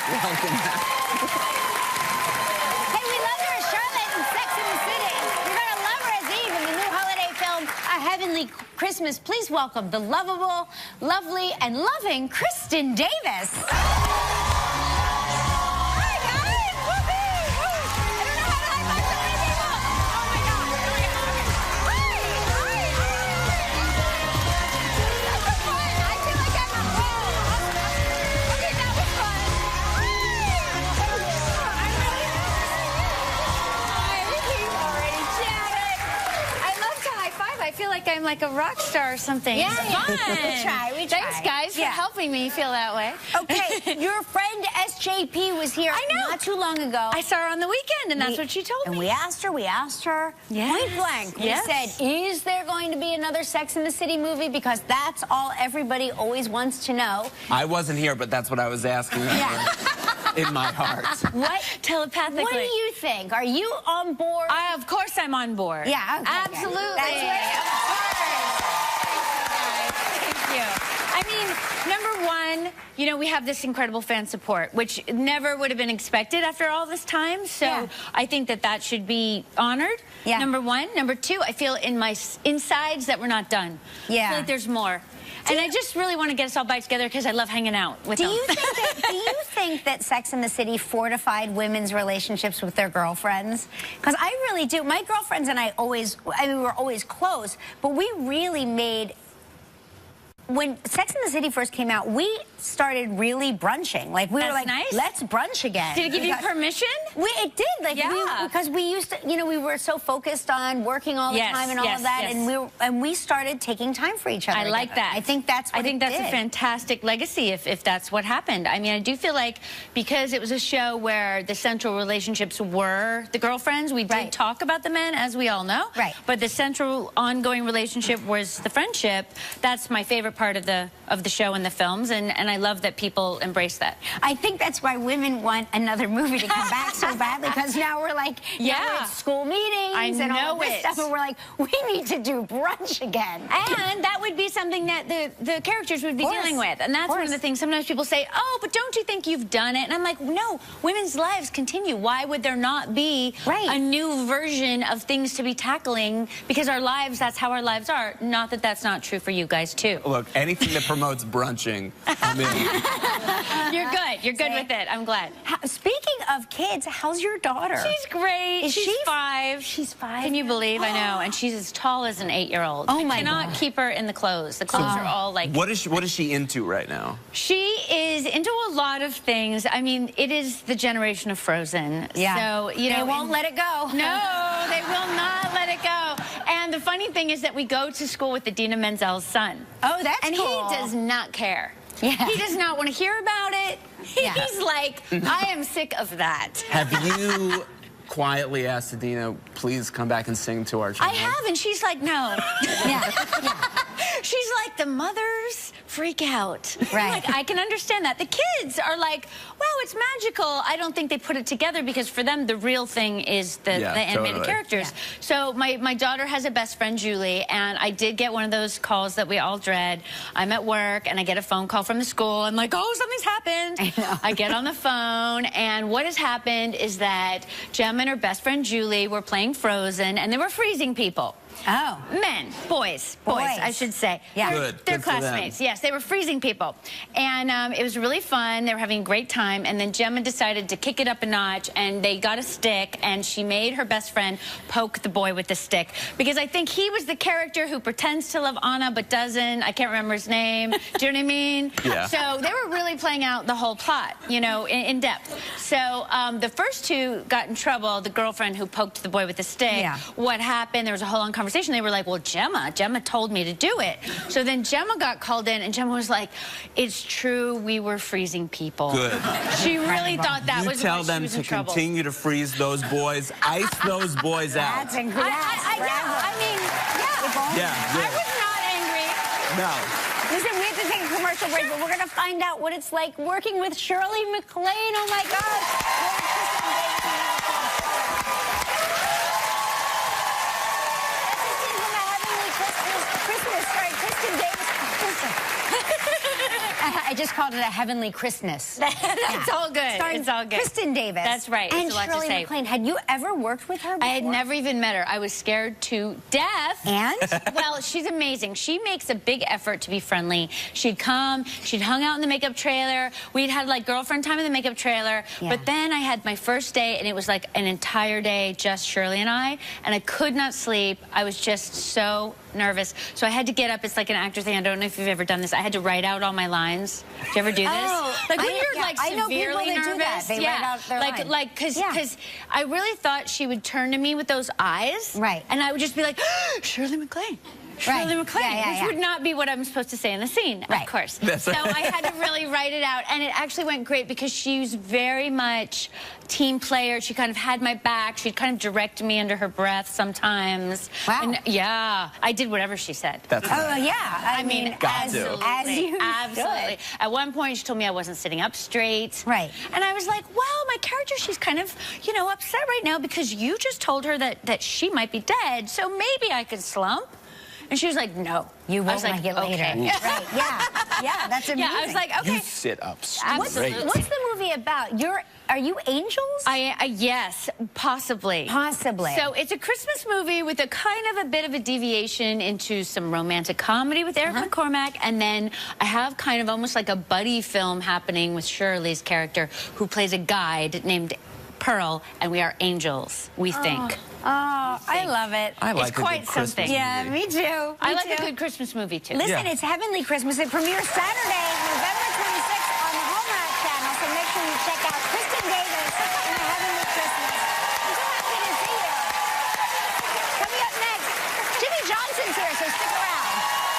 Welcome back. Hey, we love her as Charlotte in Sex and the City. You're going to love her as Eve in the new holiday film, A Heavenly Christmas. Please welcome the lovable, lovely, and loving Kristin Davis. I feel like I'm like a rock star or something. Yeah, fun. We try. Thanks, guys, for helping me feel that way. Okay, your friend SJP was here not too long ago. I saw her on the weekend, and that's what she told me. And we asked her, point blank. We said, is there going to be another Sex and the City movie? Because that's all everybody always wants to know. I wasn't here, but that's what I was asking in my heart. What? Telepathically. What do you think? Are you on board? Of course I'm on board. Yeah, okay, absolutely. That's right. Thank you. I mean, number one, you know, we have this incredible fan support, which never would have been expected after all this time. So I think that that should be honored. Yeah. Number one. Number two, I feel in my insides that we're not done. Yeah. I feel like there's more. And I just really want to get us all back together because I love hanging out with them. Do you think that Sex and the City fortified women's relationships with their girlfriends? Because I really do. My girlfriends and I always, we were always close, but we really made... When Sex and the City first came out, we started really brunching. Like, we were like, let's brunch again. Did it give you permission? It did. Like, because we used to, you know, we were so focused on working all the time and all of that, and we started taking time for each other. I like that. I think that's what I think that's a fantastic legacy if that's what happened. I mean, I do feel like because it was a show where the central relationships were the girlfriends, we did talk about the men, as we all know. Right. But the central ongoing relationship was the friendship. That's my favorite part of the show and the films, and I love that people embrace that. I think that's why women want another movie to come back so badly, because now we're like, we're at school meetings and all this stuff, and we're like, we need to do brunch again. And that would be something that the characters would be dealing with, and that's one of the things sometimes people say, oh, but don't you think you've done it? And I'm like, no, women's lives continue. Why would there not be a new version of things to be tackling? Because our lives, that's how our lives are. Not that that's not true for you guys, too. Look, anything that promotes brunching, I'm in. You're good. You're good with it. I'm glad. Speaking of kids, how's your daughter? She's great. She's 5. She's 5. Can you believe? I know. And she's as tall as an 8-year-old. Oh, my God. I cannot keep her in the clothes. The clothes are all like... What is she into right now? She is into a lot of things. I mean, it is the generation of Frozen. Yeah. So, you know... They won't let it go. No, they will not let it go. And the funny thing is that we go to school with Idina Menzel's son. Oh, that's cool. And he does not care. Yeah. He does not want to hear about it. He's like, I am sick of that. Have you quietly asked Idina, please come back and sing to our channel? I have, and she's like, no. She's like, the mothers freak out. Right. Like, I can understand that. The kids are like, wow, it's magical. I don't think they put it together because for them, the real thing is the animated characters. Yeah. So my daughter has a best friend, Julie, and I did get one of those calls that we all dread. I'm at work, and I get a phone call from the school. I'm like, oh, something's happened. I know. I get on the phone, and what has happened is that Gemma and her best friend, Julie, were playing Frozen, and they were freezing people. Oh. Men. Boys, I should say. Yeah. They're classmates. Yes, they were freezing people. And it was really fun. They were having a great time. And then Gemma decided to kick it up a notch, and they got a stick, and she made her best friend poke the boy with the stick. Because I think he was the character who pretends to love Anna but doesn't. I can't remember his name. Do you know what I mean? Yeah. So they were really playing out the whole plot, you know, in depth. So the first two got in trouble, the girlfriend who poked the boy with the stick. Yeah. What happened? There was a whole long conversation. They were like, well, Gemma told me to do it. So then Gemma got called in, and Gemma was like, it's true, we were freezing people. Good. She really thought that was why she was in trouble. You tell them to continue to freeze those boys, ice those boys out. That's incredible. I mean, I was not angry. No. Listen, we have to take a commercial break, but we're going to find out what it's like working with Shirley MacLaine. Oh, my God. Kristin Davis. I just called it a heavenly Christmas. That's all good. Starring it's all good. Kristin Davis. That's right. And It's a lot to Shirley say. MacLaine. Had you ever worked with her before? I had never even met her. I was scared to death. And? Well, she's amazing. She makes a big effort to be friendly. She'd come, she'd hung out in the makeup trailer. We'd had like girlfriend time in the makeup trailer. Yeah. But then I had my first day, and it was like an entire day, just Shirley and I could not sleep. I was just so nervous. So I had to get up. It's like an actor thing. I don't know if you've ever done this. I had to write out all my lines. Do you ever do this? Oh, like when you're like I know people severely that nervous. do that. They write out their lines. Because I really thought she would turn to me with those eyes. Right. And I would just be like, Shirley MacLaine. Shirley MacLaine, which would not be what I'm supposed to say in the scene, of course. So I had to really write it out, and it actually went great because she's very much team player. She kind of had my back. She'd kind of direct me under her breath sometimes. Wow. And, yeah, I did whatever she said. Yeah. I mean, absolutely. as you absolutely. should. At one point, she told me I wasn't sitting up straight. Right. And I was like, well, my character, she's kind of, you know, upset right now because you just told her that she might be dead, so maybe I could slump. And she was like, no. You won't like it later. Okay. Right, yeah, that's amazing. Yeah, I was like, okay. You sit up Absolutely. straight. What's the movie about? Are you angels? Yes, possibly. Possibly. So it's a Christmas movie with a kind of a bit of a deviation into some romantic comedy with Eric McCormack, and then I have kind of almost like a buddy film happening with Shirley's character, who plays a guide named Pearl, and we are angels, we think. Oh, I love it. I like It's quite a good Christmas something. movie. Yeah, me too. I like a good Christmas movie, too. Listen, it's Heavenly Christmas. It premieres Saturday.